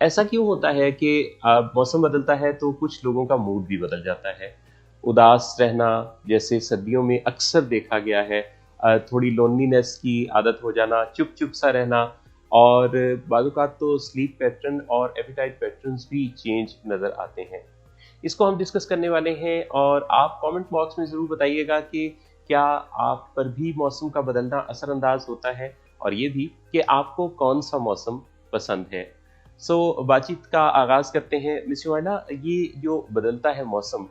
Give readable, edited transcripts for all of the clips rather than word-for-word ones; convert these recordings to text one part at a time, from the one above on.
ऐसा क्यों होता है कि मौसम बदलता है तो कुछ लोगों का मूड भी बदल जाता है? उदास रहना जैसे सर्दियों में अक्सर देखा गया है, थोड़ी लोनलीनेस की आदत हो जाना, चुप-चुप सा रहना और बाज़-औक़ात तो स्लीप पैटर्न और एपेटाइट पैटर्न्स भी चेंज नज़र आते हैं। इसको हम डिस्कस करने वाले हैं और आप कमेंट बॉक्स में ज़रूर बताइएगा कि क्या आप पर भी मौसम का बदलना असरअंदाज होता है और ये भी कि आपको कौन-सा मौसम पसंद है। बातचीत का आगाज़ करते हैं। मिस युहाना, ये जो बदलता है मौसम,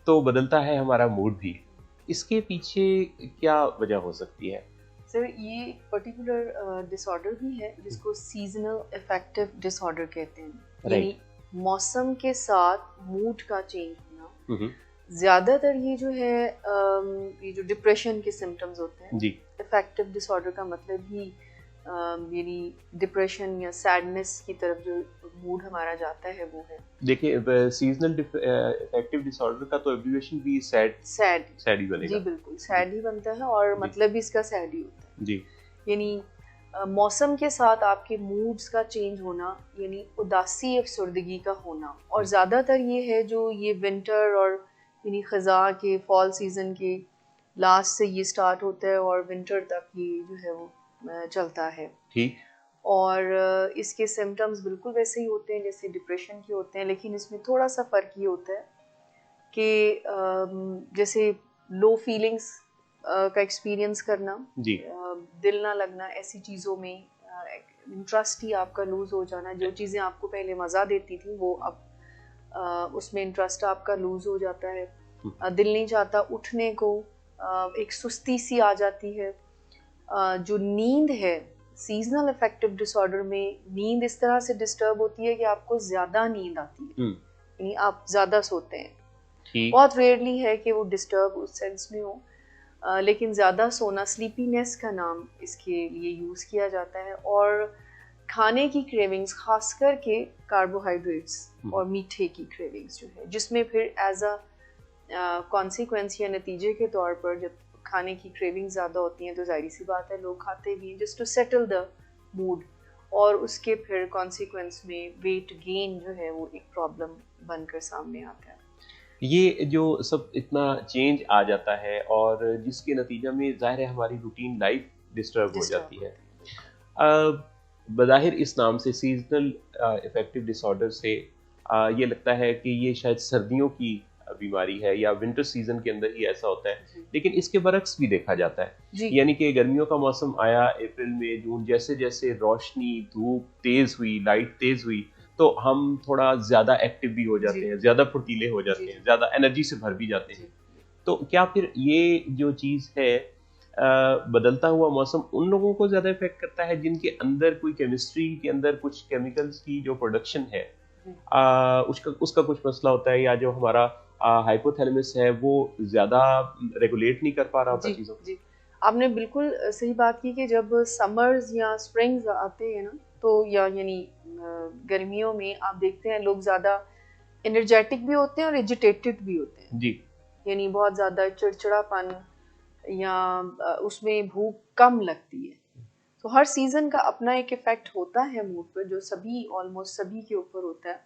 तो बदलता है हमारा मूड भी। इसके पीछे क्या वजह हो सकती है? सर, ये एक पर्टिकुलर डिसऑर्डर भी है जिसको सीजनल अफेक्टिव डिसऑर्डर कहते हैं। यानी मौसम के साथ मूड का चेंज होना। ज्यादातर ये जो है ये जो डिप्रेशन के सिम्टम्स होते हैं जी। अफेक्टिव डिसऑर्डर का मतलब ही यानी डिप्रेशन या सैडनेस की तरफ जो मूड हमारा जाता है वो है। देखिए, सीजनल अफेक्टिव डिसऑर्डर का तो एब्रिविएशन भी सैड ही बनेगा। जी बिल्कुल, सैड ही बनता है और मतलब भी इसका सैड ही होता है। जी। यानी मौसम के साथ आपके मूड्स का चेंज होना, यानी उदासी अफसरदगी का होना। और ज़्यादातर ये है जो ये विंटर और यानी ख़ज़ा के फॉल सीज़न के लास्ट से ये स्टार्ट होता है और विंटर तक ये जो है वो चलता है। ठीक। और इसके सिम्टम्स बिल्कुल वैसे ही होते हैं जैसे डिप्रेशन के होते हैं, लेकिन इसमें थोड़ा सा फ़र्क ये होता है कि जैसे लो फीलिंग्स का एक्सपीरियंस करना, जी। दिल ना लगना ऐसी चीज़ों में, इंटरेस्ट ही आपका लूज़ हो जाना, जो चीज़ें आपको पहले मज़ा देती थी वो अब उसमें इंटरेस्ट आपका लूज़ हो जाता है। दिल नहीं चाहता उठने को, एक सुस्ती सी आ जाती है। जो नींद है सीजनल अफेक्टिव डिसऑर्डर में, नींद इस तरह से डिस्टर्ब होती है कि आपको ज़्यादा नींद आती है, यानी आप ज़्यादा सोते हैं। बहुत रेयरली है कि वो डिस्टर्ब उस सेंस में हो, लेकिन ज़्यादा सोना, स्लीपीनेस का नाम इसके लिए यूज़ किया जाता है। और खाने की क्रेविंग्स, खास करके कार्बोहाइड्रेट्स और मीठे की क्रेविंग्स जो है, जिसमें फिर एज अ कॉन्सिक्वेंस या नतीजे के तौर पर जब खाने की क्रेविंग ज़्यादा होती हैं तो जाहिर सी बात है लोग खाते भी हैं just to settle the mood, और उसके फिर कॉन्सिक्वेंस में वेट गेन जो है वो एक प्रॉब्लम बनकर सामने आता है। ये जो सब इतना चेंज आ जाता है और जिसके नतीजा में ज़ाहिर है हमारी रूटीन लाइफ डिस्टर्ब हो जाती है। बज़ाहिर इस नाम से सीजनल अफेक्टिव डिसऑर्डर से ये लगता है कि ये शायद सर्दियों की बीमारी है या विंटर सीजन के अंदर ही ऐसा होता है, लेकिन इसके बरक्स भी देखा जाता है। यानी कि गर्मियों का मौसम आया, अप्रैल मई जून, जैसे जैसे रोशनी, धूप तेज हुई, लाइट तेज हुई, तो हम थोड़ा ज़्यादा एक्टिव भी हो जाते हैं, ज़्यादा फुर्तीले हो जाते हैं, ज़्यादा एनर्जी से भर भी जाते हैं। तो क्या फिर ये जो चीज़ है, बदलता हुआ मौसम उन लोगों को ज़्यादा इफेक्ट करता है जिनके अंदर कोई केमिस्ट्री के अंदर कुछ केमिकल्स की जो प्रोडक्शन है, उसका कुछ मसला होता है, या जो हमारा हाइपोथैलेमस है वो ज़्यादा रेगुलेट नहीं कर पा रहा होता चीज़ों? जी, आपने बिल्कुल सही बात की कि जब समर्स या स्प्रिंग्स आते हैं ना, तो यानी गर्मियों में आप देखते हैं लोग ज़्यादा एनर्जेटिक भी होते हैं और एजिटेटेड भी होते हैं। जी। यानी बहुत ज़्यादा चिड़चिड़ापन या उसमें भूख कम लगती है। तो हर सीज़न का अपना एक इफ़ेक्ट होता है मूड पर, जो सभी ऑलमोस्ट सभी के ऊपर होता है।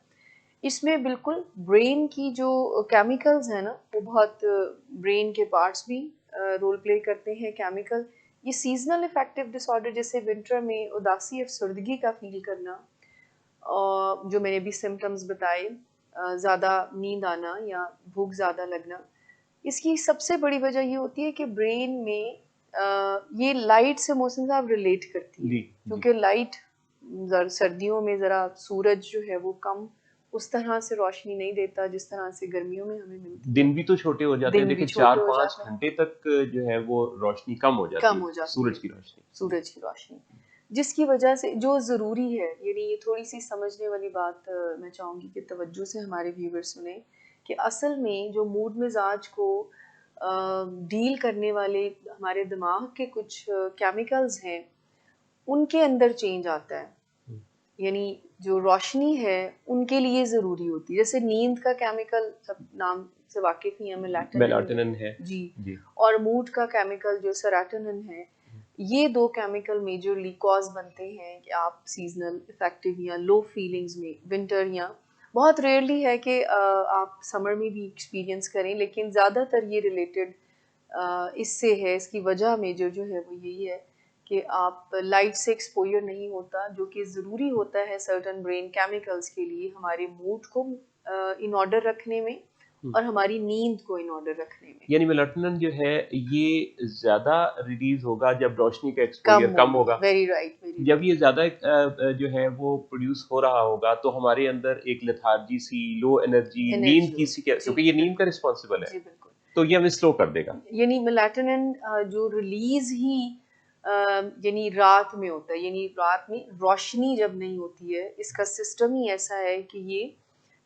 इसमें बिल्कुल ब्रेन की जो केमिकल्स हैं ना, वो बहुत ब्रेन के पार्ट्स भी रोल प्ले करते हैं केमिकल। ये सीजनल इफेक्टिव डिसऑर्डर जैसे विंटर में उदासी अफसरदगी का फील करना, जो मैंने भी सिम्टम्स बताए, ज़्यादा नींद आना या भूख ज़्यादा लगना, इसकी सबसे बड़ी वजह ये होती है कि ब्रेन में ये लाइट से मोशन से आप रिलेट करती है, क्योंकि लाइट सर्दियों में ज़रा सूरज जो है वो कम उस तरह से रोशनी नहीं देता जिस तरह से गर्मियों में हमें मिलती है। दिन भी तो छोटे हो जाते हैं, देखिए 4-5 घंटे तक जो है वो रोशनी कम हो जाती है, सूरज की रोशनी, जिसकी वजह से जो ज़रूरी है, यानी ये थोड़ी सी समझने वाली बात मैं चाहूँगी कि तवज्जो से हमारे व्यूअर्स सुने, कि असल में जो मूड मिजाज को डील करने वाले हमारे दिमाग के कुछ केमिकल्स हैं, उनके अंदर चेंज आता है। यानी जो रोशनी है उनके लिए ज़रूरी होती है। जैसे नींद का केमिकल सब नाम से वाकिफ़ ही हैं, मेलाटोनिन है। जी। और मूड का केमिकल जो सेरोटोनिन है, ये दो केमिकल मेजरली कॉज बनते हैं कि आप सीजनल इफेक्टिव या लो फीलिंग्स में विंटर या बहुत रेयरली है कि आप समर में भी एक्सपीरियंस करें, लेकिन ज़्यादातर ये रिलेटेड इससे है। इसकी वजह मेजर जो है वो यही है कि आप लाइट से एक्सपोजर नहीं होता, जो कि ज़रूरी होता है सर्टन ब्रेन केमिकल्स के लिए हमारे मूड को इन ऑर्डर रखने में और हमारी नींद को इन ऑर्डर रखने में। यानी मेलाटोनिन जो है ये ज्यादा रिलीज होगा जब रोशनी का एक्सपोजर कम होगा। वेरी राइट, जब ये ज्यादा जो है वो प्रोड्यूस हो रहा होगा तो हमारे अंदर एक लेथार्जी सी, लो एनर्जी, नींद की सी, क्योंकि ये नींद का रिस्पॉन्सिबल है, तो ये हमें स्लो कर देगा। यानी मेलाटोनिन जो रिलीज ही यानी रात में होता है, यानी रात में रोशनी जब नहीं होती है, इसका सिस्टम ही ऐसा है कि ये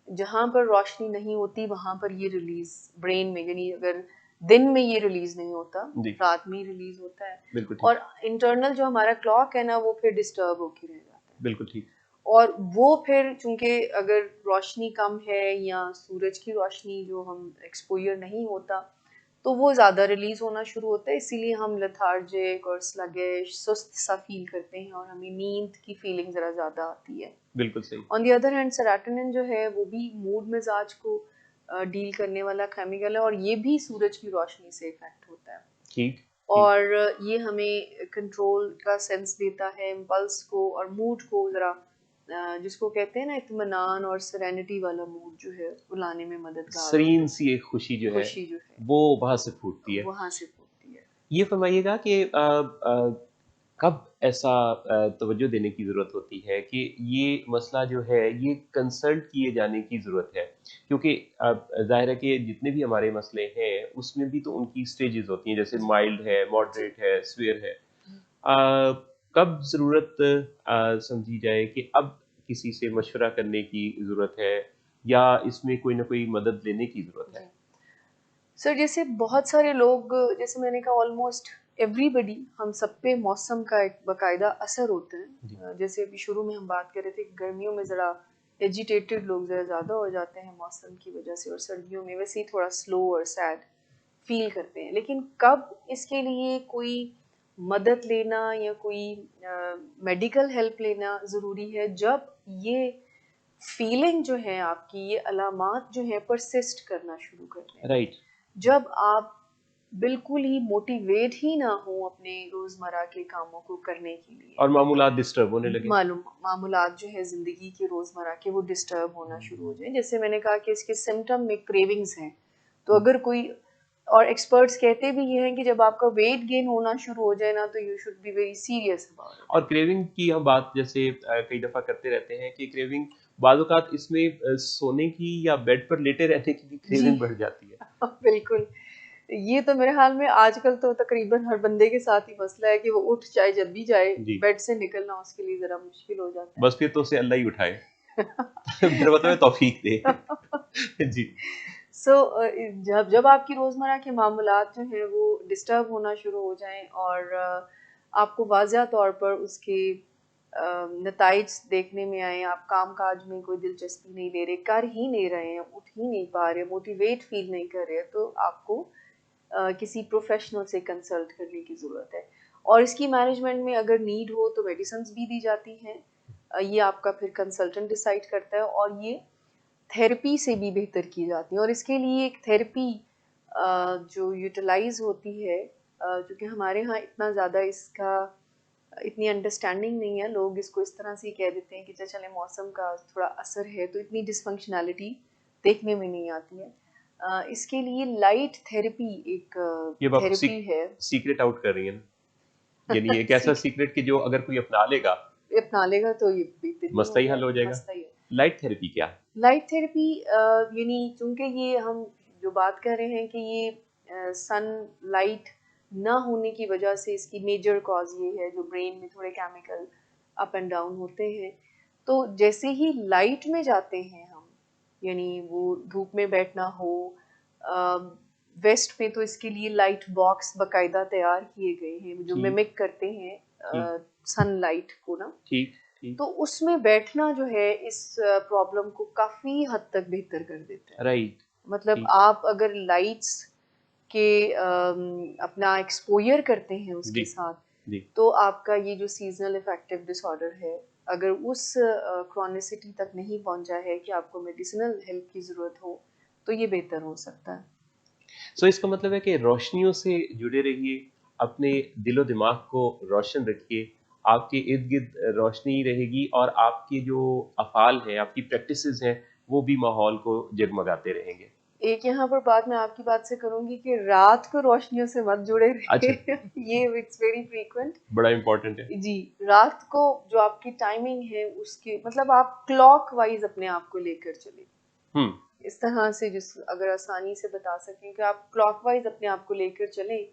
जहाँ पर रोशनी नहीं होती वहाँ पर ये रिलीज ब्रेन में, यानी अगर दिन में ये रिलीज नहीं होता, रात में ही रिलीज होता है। और इंटरनल जो हमारा क्लॉक है ना, वो फिर डिस्टर्ब होके रह जाता है। बिल्कुल ठीक। और वो फिर चूंकि अगर रोशनी कम है या सूरज की रोशनी जो हम एक्सपोजर नहीं होता, तो वो ज़्यादा रिलीज होना शुरू होता है, इसीलिए हम लेथार्जिक और स्लगिश, सुस्त सा फील करते हैं और हमें नींद की फीलिंग ज़रा ज़्यादा आती है। बिल्कुल सही। On the other hand serotonin जो है वो भी मूड मिजाज को डील करने वाला केमिकल है, और ये भी सूरज की रोशनी से इफेक्ट होता है। ठीक। और ये हमें कंट्रोल का सेंस देता है, इम्पल्स को और मूड को ज़रा जिसको कहते हैं ना इत्मीनान और सेरेनिटी वाला मूड जो है वो लाने में मददगार, सीरीन सी एक खुशी जो है वो वहाँ से फूटती है। ये फरमाइएगा कि कब ऐसा तवज्जो देने की ज़रूरत होती है कि ये मसला जो है ये कंसल्ट किए जाने की ज़रूरत है, क्योंकि ज़ाहिर है कि जितने भी हमारे मसले हैं उसमें भी तो उनकी स्टेजेस होती हैं, जैसे माइल्ड है, मॉडरेट है, स्वेयर है। कब ज़रूरत समझी जाए कि अब किसी से मशवरा करने की ज़रूरत है या इसमें कोई ना कोई मदद लेने की ज़रूरत है? सर जैसे बहुत सारे लोग, जैसे मैंने कहा ऑलमोस्ट एवरीबडी, हम सब पे मौसम का एक बाकायदा असर होता है। जैसे अभी शुरू में हम बात कर रहे थे, गर्मियों में ज़रा एजिटेटेड लोग ज़रा ज़्यादा हो जाते हैं मौसम की वजह से, और सर्दियों में वैसे ही थोड़ा स्लो और सैड फील करते हैं। लेकिन कब इसके लिए कोई मदद लेना या कोई मेडिकल हेल्प लेना ज़रूरी है? जब ये फीलिंग जो है आपकी, ये अलामात जो है परसिस्ट करना शुरू करते हैं। राइट। जब आप बिल्कुल ही मोटिवेट ही ना हो अपने रोजमर्रा के कामों को करने के लिए, और मामूलात डिस्टर्ब होने लगे, मामूलात जो है जिंदगी के रोजमर्रा के वो डिस्टर्ब होना शुरू हो जाए। जैसे मैंने कहा कि इसके सिम्टम में क्रेविंग्स हैं, तो अगर कोई, और एक्सपर्ट्स कहते भी ये हैं कि जब आपका वेट गेन होना शुरू हो जाए ना, तो you should be very serious about it. और क्रेविंग की हम बात जैसे कई दफा करते रहते हैं कि क्रेविंग बाज़ औक़ात इसमें सोने की या बेड पर लेटे रहने की भी क्रेविंग बढ़ जाती है। बिल्कुल, ये तो मेरे हाल में आजकल तो तकरीबन हर बंदे के साथ ही मसला है कि वो उठ जाए जब भी जाए, बेड से निकलना उसके लिए जरा मुश्किल हो जाता है। बस फिर तो उसे अल्लाह ही उठाए। मेरे मतलब है तौफीक दे। जी। जब आपकी रोजमर्रा के मामलात जो हैं वो डिस्टर्ब होना शुरू हो जाएं और आपको वाज़िया तौर पर उसके नताइज देखने में आए, आप काम काज में कोई दिलचस्पी नहीं ले रहे, कर ही नहीं रहे हैं, उठ ही नहीं पा रहे, मोटिवेट फील नहीं कर रहे, तो आपको किसी प्रोफेशनल से कंसल्ट करने की ज़रूरत है। और इसकी मैनेजमेंट में अगर नीड हो तो मेडिसिन्स भी दी जाती हैं, ये आपका फिर कंसल्टेंट डिसाइड करता है, और ये थेरेपी से भी बेहतर की जाती है। और इसके लिए एक थेरेपी जो यूटिलाइज होती है, क्योंकि हमारे यहाँ इतना ज़्यादा इसका इतनी अंडरस्टैंडिंग नहीं है, लोग इसको इस तरह से कह देते हैं कि चले मौसम का थोड़ा असर है, तो इतनी डिसफंक्शनैलिटी देखने में नहीं आती है। इसके लिए लाइट थेरेपी एक थेरेपी है। सीक्रेट आउट कर रही है ना, यानी एक ऐसा सीक्रेट कि जो अगर कोई अपना लेगा तो ये मसला ही हल हो जाएगा। लाइट थेरेपी क्या है? लाइट थेरेपी यानी चूंकि ये हम जो बात कर रहे हैं कि ये सन लाइट ना होने की वजह से इसकी मेजर कॉज ये है, जो ब्रेन में थोड़े केमिकल अप एंड डाउन होते हैं, तो जैसे ही लाइट में जाते हैं हम, यानी वो धूप में बैठना हो, वेस्ट में तो इसके लिए लाइट बॉक्स बाकायदा तैयार किए गए हैं जो मिमिक करते हैं सनलाइट को ना। ठीक। तो उसमें बैठना जो है इस प्रॉब्लम को काफी हद तक बेहतर कर देता है। राइट। मतलब आप अगर लाइट्स के अपना एक्सपोजर करते हैं उसके साथ, जी। तो आपका ये जो सीजनल इफेक्टिव डिसऑर्डर है, अगर उस क्रॉनिसिटी तक नहीं पहुंचा है कि आपको मेडिसिनल हेल्प की ज़रूरत हो, तो ये बेहतर हो सकता है। सो इसका मतलब है कि रोशनियों से जुड़े रहिए, अपने दिलो दिमाग को रोशन रखिए, आपके इर्द गिर्द रोशनी रहेगी और आपके जो अफ़ाल हैं, आपकी प्रैक्टिसेस हैं, वो भी माहौल को जगमगाते रहेंगे। एक यहाँ पर बात मैं आपकी बात से करूंगी कि रात को रोशनियों से मत जुड़े अच्छा, रहिए। ये इट्स वेरी फ्रीक्वेंट। बड़ा इम्पोर्टेंट है। जी, रात को जो आपकी टाइमिंग है उसके मतलब आप क्लॉक वाइज अपने आप को लेकर चले। हुँ, इस तरह से जिस अगर आसानी से बता सकें कि आप क्लॉकवाइज अपने आप को लेकर चलें,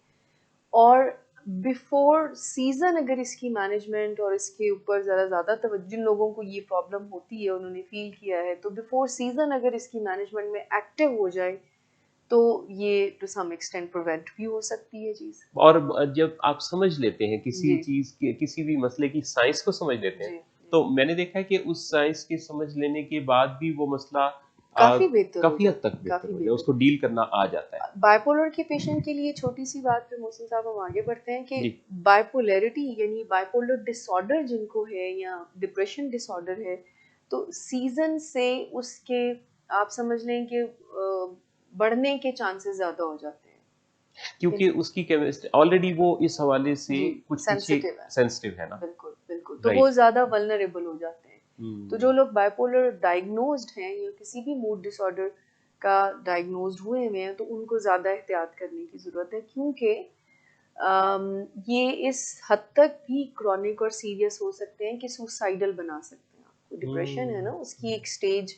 और बिफोर सीजन अगर इसकी मैनेजमेंट और इसके ऊपर ज़रा ज़्यादा तवज्जो, जिन लोगों को ये प्रॉब्लम होती है उन्होंने फील किया है, तो बिफोर सीजन अगर इसकी मैनेजमेंट में एक्टिव हो जाए तो ये टू सम एक्सटेंट प्रिवेंट भी हो सकती है चीज़। और जब आप समझ लेते हैं किसी जी चीज़ के किसी भी मसले की साइंस को समझ लेते हैं, जी तो मैंने देखा है कि उस साइंस के समझ लेने के बाद भी वो मसला काफ़ी बेहतर हो काफ़ी हद जाता तक है, बेहतर काफ़ी हो जाए, बेहतर। उसको डील करना आ जाता है। बाइपोलर के पेशेंट के लिए छोटी सी बात पे मोहसिन साहब हम आगे बढ़ते हैं कि जी, बाइपोलैरिटी यानी बाइपोलर डिसऑर्डर जिनको है या डिप्रेशन डिसऑर्डर है, तो सीजन से उसके आप समझ लें कि बढ़ने के चांसेस ज़्यादा हो जाते हैं। क्योंकि उसकी केमिस्ट्री ऑलरेडी वो इस हवाले से जी, कुछ पीछे सेंसिटिव है। सेंसिटिव है ना। बिल्कुल, बिल्कुल। तो वो राइट। ज़्यादा वल्नरेबल हो जाते हैं। तो जो हम्म। लोग बाइपोलर डायग्नोस्ड हैं या किसी भी मूड डिसऑर्डर का डायग्नोस्ड हुए हुए हैं, तो उनको ज़्यादा एहतियात करने की ज़रूरत है, क्योंकि ये इस हद तक भी क्रॉनिक और सीरियस हो सकते हैं कि सुसाइडल बना सकते हैं आपको। डिप्रेशन है ना, उसकी एक स्टेज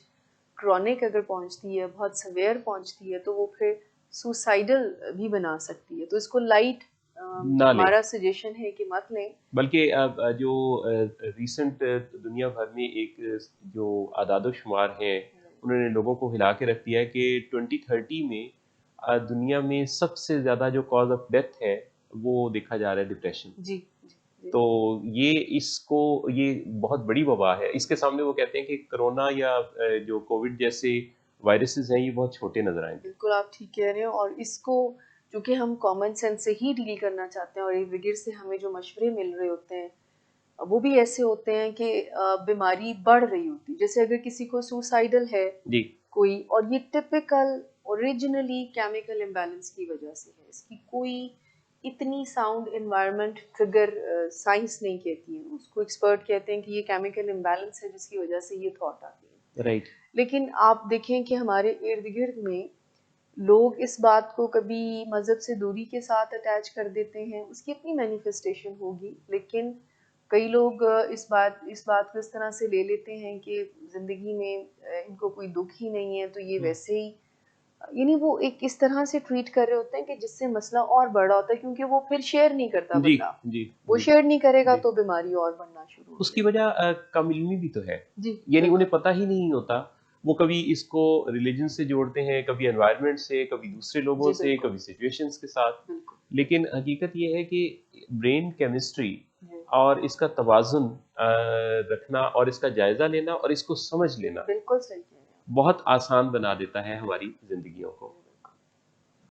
क्रॉनिक अगर पहुंचती है, बहुत सवेयर पहुंचती है, तो वो फिर सुसाइडल भी बना सकती है। तो इसको लाइट ना लें, हमारा सजेशन है कि मत लें। बल्कि जो रीसेंट दुनिया भर में एक जो आदाद-ओ-शुमार हैं, उन्होंने लोगों को हिला के रख दिया है कि 2030 में दुनिया में सबसे ज़्यादा जो कॉज़ ऑफ डेथ है, वो देखा जा रहा है डिप्रेशन। जी, जी, जी। तो ये इसको ये बहुत बड़ी वबा है। इसके सामने वो कहते हैं कि कोरोना या जो कोविड जैसे वायरसेस हैं, ये बहुत छोटे नज़र आएँगे। बिल्कुल आप ठीक कह रहे हैं, और इसको चूँकि हम कॉमन सेंस से ही डील करना चाहते हैं और इर्द-गिर्द से हमें जो मशवरे मिल रहे होते हैं, वो भी ऐसे होते हैं कि बीमारी बढ़ रही होती है। जैसे अगर किसी को सुसाइडल है जी। कोई, और ये टिपिकल ओरिजिनली केमिकल इम्बैलेंस की वजह से है। इसकी कोई इतनी साउंड एनवायरनमेंट ट्रिगर साइंस नहीं कहती है। उसको एक्सपर्ट कहते हैं कि ये केमिकल इम्बैलेंस है जिसकी वजह से ये थॉट आती है। राइट। लेकिन आप देखें कि हमारे इर्द-गिर्द में लोग इस बात को कभी मज़हब से दूरी के साथ अटैच कर देते हैं, उसकी अपनी मैनिफेस्टेशन होगी, लेकिन कई लोग इस बात को इस तरह से ले लेते हैं कि ज़िंदगी में इनको कोई दुख ही नहीं है, तो ये हुँ। वैसे ही यानी वो एक इस तरह से ट्रीट कर रहे होते हैं कि जिससे मसला और बड़ा होता है, क्योंकि वो फिर शेयर नहीं करता जी, बंदा। जी, वो जी, शेयर नहीं करेगा जी। तो बीमारी और बढ़ना शुरू हो उसकी जाएगी। वजह कम-इल्मी भी तो है। जी, यानी उन्हें बिल्कुल। पता ही नहीं होता। वो कभी इसको रिलिजन से जोड़ते हैं, कभी एनवायरनमेंट से, कभी दूसरे लोगों जी, से, बिल्कुल, कभी सिचुएशंस के साथ। बिल्कुल। लेकिन हकीकत ये है कि ब्रेन केमिस्ट्री जी, और इसका तवाज़ुन रखना और इसका जायज़ा लेना और इसको समझ लेना बिल्कुल सही कह रहे हैं आप। बहुत आसान बना देता है हमारी ज़िंदगियों को।